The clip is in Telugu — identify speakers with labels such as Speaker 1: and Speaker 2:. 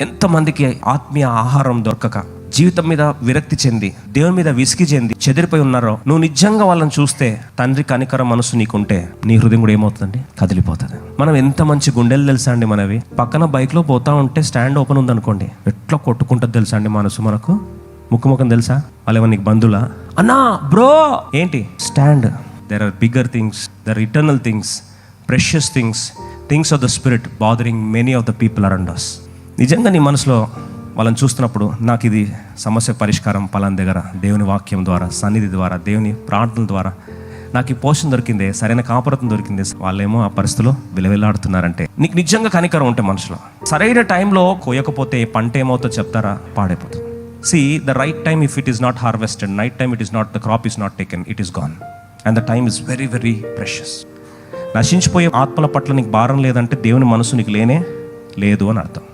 Speaker 1: ఎంతమందికి ఆత్మీయ ఆహారం దొరకక జీవితం మీద విరక్తి చెంది దేవుని మీద విసిగి చెంది చెదిరిపోయి ఉన్నారో, నువ్వు నిజంగా వాళ్ళని చూస్తే తండ్రి కనికర మనసు నీకుంటే నీ హృదయం కూడా ఏమవుతుందండి? కదిలిపోతుంది. మనం ఎంత మంచి గుండెలు తెలుసా అండి మనవి. పక్కన బైక్లో పోతా ఉంటే స్టాండ్ ఓపెన్ ఉందనుకోండి, ఎట్లా కొట్టుకుంటుంది తెలుసా అండి మనసు. మనకు ముఖం తెలుసా? వాళ్ళు ఏమన్నా నీకు బంధువులా? అన్నా బ్రో ఏంటి stand. There are bigger things, there are eternal things, precious things, things of the spirit bothering many of the people around us. నిజంగా నీ మనసులో వాళ్ళని చూస్తున్నప్పుడు నాకు ఇది సమస్య పరిష్కారం పలానా దగ్గర దేవుని వాక్యం ద్వారా, సన్నిధి ద్వారా, దేవుని ప్రార్థనల ద్వారా నాకు ఈ పోషణ దొరికిందే, సరైన కాపురతం దొరికిందే, వాళ్ళేమో ఆ పరిస్థితిలో విలవిల్లాడుతున్నారంటే నీకు నిజంగా కనికరం ఉంటే మనసులో. సరైన టైంలో కోయకపోతే పంట ఏమవుతుందో చెప్తారా? పాడైపోతుంది. See, the right time, if it is not harvested, night time it is not, the crop is not taken, it is gone. And the time is very, very precious. నశించిపోయే ఆత్మల పట్ల నీకు భారం లేదంటే దేవుని మనసు నీకు లేనే లేదు అని అర్థం.